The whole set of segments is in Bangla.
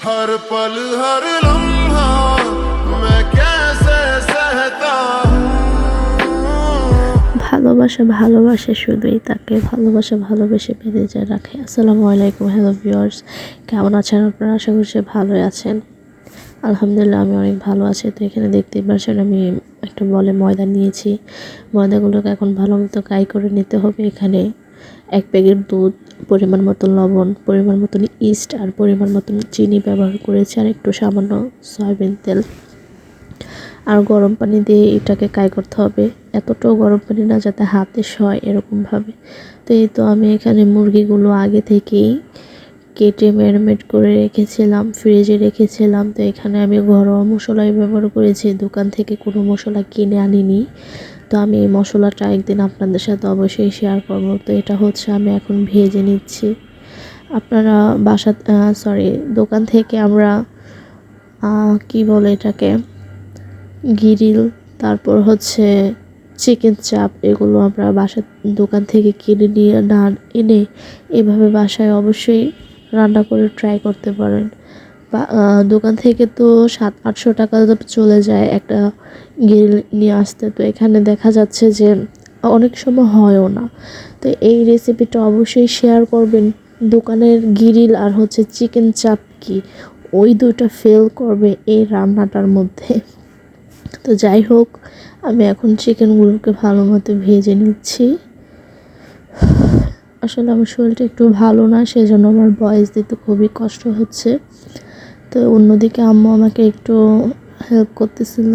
हर पल हर लम्हा मैं कैसे सहता हूँ। ভালোবাসা ভালোবাসা শুধুই তাকে ভালোবাসা ভালোবেসে বেঁধে রাখে। আসসালামু আলাইকুম, হ্যালো ভিউয়ার্স, কেমন আছেন আপনারা? আশা করছি ভালোই আছেন। আলহামদুলিল্লাহ আমি অনেক ভালো আছি। তো এখানে দেখতেই পাচ্ছেন আমি একটা বলে ময়দা নিয়েছি। ময়দাগুলোকে এখন ভালো মতো কাই করে নিতে হবে। এখানে 1 প্যাকেট দুধ, পরিমাণ মতো লবণ, পরিমাণ মতন ইস্ট আর পরিমাণ মতন চিনি ব্যবহার করেছি, আর একটু সামান্য সয়াবিন তেল আর গরম পানি দিয়ে এটাকে কাই করতে হবে। এতটাও গরম পানি না যাতে হাতে সয় এরকমভাবে। তো এই তো আমি এখানে মুরগিগুলো আগে থেকেই কেটে ম্যারিনেট করে রেখেছিলাম, ফ্রিজে রেখেছিলাম। তো এখানে আমি ঘরোয়া মশলাই ব্যবহার করেছি, দোকান থেকে কোনো মশলা কিনে আনিনি। তো আমি এই মশলাটা একদিন আপনাদের সাথে অবশ্যই শেয়ার করব। তো এটা হচ্ছে আমি এখন ভেজে নিচ্ছি। আপনারা দোকান থেকে আমরা কি বলে এটাকে, গ্রিল, তারপর হচ্ছে চিকেন চাপ, এগুলো আমরা দোকান থেকে কিনে নিয়ে না এনে এভাবে বাসায় অবশ্যই রান্না করে ট্রাই করতে পারেন। দোকান থেকে তো 700-800 টাকা চলে যায় একটা গ্রিল নিয়ে আসতে। তো এখানে দেখা যাচ্ছে যে অনেক সময় হয়ও না। তো এই রেসিপিটা অবশ্যই শেয়ার করবেন। দোকানের গ্রিল আর হচ্ছে চিকেন চাপ কি ওই দুটো ফেল করবে এই রান্নাটার মধ্যে। তো যাই হোক, আমি এখন চিকেনগুলোকে ভালো মতো ভেজে নিচ্ছি। আসলে আমার শরীরটা একটু ভালো না, সেজন্য আমার ভয়েস দিতে খুবই কষ্ট হচ্ছে। তো অন্যদিকে আম্মু আমাকে একটু হেল্প করতেছিল,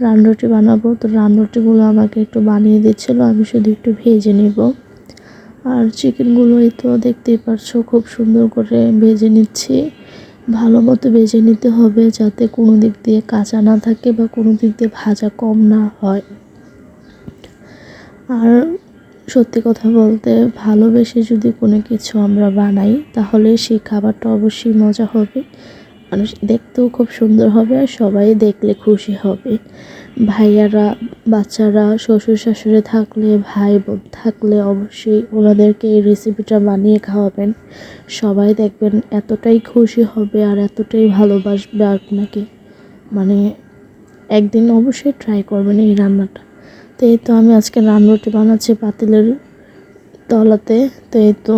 রানরুটি বানাবো। তো রানরুটিগুলো আমাকে একটু বানিয়ে দিচ্ছিল, আমি শুধু একটু ভেজে নেব। আর চিকেনগুলোই তো দেখতেই পারছো খুব সুন্দর করে ভেজে নিচ্ছি। ভালো মতো ভেজে নিতে হবে যাতে কোনো দিক দিয়ে কাঁচা না থাকে বা কোনো দিক দিয়ে ভাজা কম না হয়। আর সত্যি কথা বলতে, ভালোবেসে যদি কোনো কিছু আমরা বানাই তাহলে সেই খাবারটা অবশ্যই মজা হবে, মানুষ দেখতেও খুব সুন্দর হবে, আর সবাই দেখলে খুশি হবে। ভাইয়ারা, বাচ্চারা, শ্বশুর শাশুড়ি থাকলে, ভাই বোন থাকলে অবশ্যই ওনাদেরকে এই রেসিপিটা বানিয়ে খাওয়াবেন। সবাই দেখবেন এতটাই খুশি হবে আর এতটাই ভালোবাসবে আপনাকে, মানে একদিন অবশ্যই ট্রাই করবেন এই রান্নাটা। তো এই তো আমি আজকে রানরুটি বানাচ্ছি পাতিলের তলাতে। তো এই তো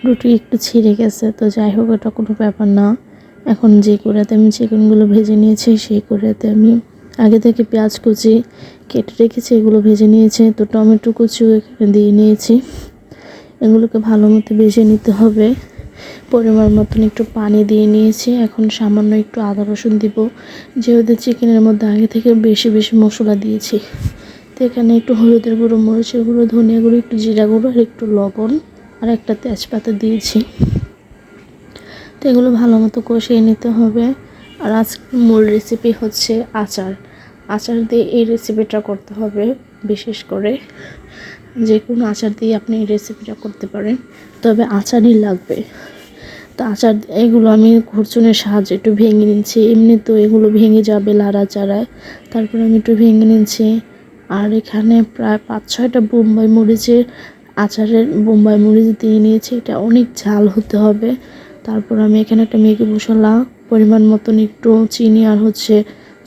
রুটি একটু ছিঁড়ে গেছে, তো যাই হোক এটা কোনো ব্যাপার না। এখন যে কড়াইতে আমি চিকেনগুলো ভেজে নিয়েছি সেই কড়াইতে আমি আগে থেকে পেঁয়াজ কুচি কেটে রেখেছি, এগুলো ভেজে নিয়েছি। তো টমেটো কুচিও এখানে দিয়ে নিয়েছি, এগুলোকে ভালো মতো ভেজে নিতে হবে। পরিমাণ মতন একটু পানি দিয়ে নিয়েছি। এখন সামান্য একটু আদা রসুন দিব, যেহেতু চিকেনের মধ্যে আগে থেকে বেশি বেশি মশলা দিয়েছি। তো এখানে একটু হলুদের গুঁড়ো, মরিচের গুঁড়ো, ধনিয়া গুঁড়ো, একটু জিরা গুঁড়ো আর একটু লবণ আর একটা তেজপাতা দিয়েছি। তো এগুলো ভালো মতো কষিয়ে নিতে হবে। আর আজকের মূল রেসিপি হচ্ছে আচার। আচার দিয়ে এই রেসিপিটা করতে হবে, বিশেষ করে যে কোনো আচার দিয়ে আপনি এই রেসিপিটা করতে পারেন, তবে আচারই লাগবে। তো আচার এগুলো আমি খুরচুনের সাহায্যে একটু ভেঙে নিচ্ছি, এমনি তো এগুলো ভেঙে যাবে লাড়াচাড়ায়, তারপরে আমি একটু ভেঙে নিচ্ছি। আর এখানে প্রায় 5-6টা বোম্বাই মরিচের আচারের বোম্বাই মরিচ দিয়ে নিয়েছি, এটা অনেক ঝাল হতে হবে। তারপর আমি এখানে একটা ম্যাগি মশলা, পরিমাণ মতন একটু চিনি আর হচ্ছে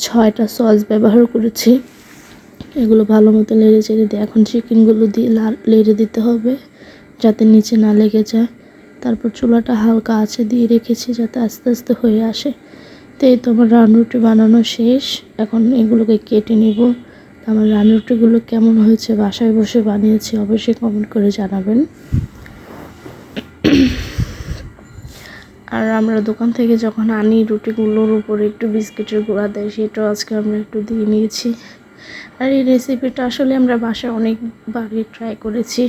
6টা সস ব্যবহার করেছি। এগুলো ভালো মতো নেড়ে চেড়ে দিয়ে এখন চিকেনগুলো দিয়ে নেড়ে দিতে হবে যাতে নিচে না লেগে যায়। তারপর চুলাটা হালকা আঁচে দিয়ে রেখেছি যাতে আস্তে আস্তে হয়ে আসে। তো এই তো আমার রানরুটি বানানো শেষ, এখন এগুলোকে কেটে নেব। আমার রানরুটিগুলো কেমন হয়েছে, বাসায় বসে বানিয়েছি, অবশ্যই কমেন্ট করে জানাবেন। আর আমরা দোকান থেকে যখন আনি রুটিগুলোর উপরে একটু বিস্কিটের গুঁড়া দেয়, সেটাও আজকে আমরা একটু দিয়ে নিয়েছি। আর এই রেসিপিটা আসলে আমরা বাসায় অনেকবারই ট্রাই করেছি,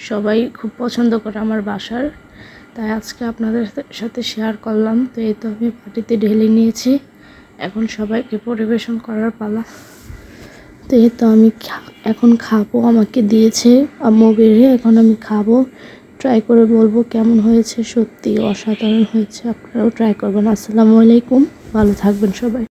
সবাই খুব পছন্দ করে আমার বাসার, তাই আজকে আপনাদের সাথে শেয়ার করলাম। তো এই তো আমি বাটিতে ঢেলে নিয়েছি, এখন সবাইকে পরিবেশন করার পালা। তো এই তো আমি এখন খাবো, আমাকে দিয়েছে আম্মু বেড়ে, এখন আমি খাবো, ট্রাই করে বলবো কেমন হয়েছে। সত্যি অসাধারণ হয়েছে, আপনারাও ট্রাই করবেন। আসসালামু আলাইকুম, ভালো থাকবেন সবাই।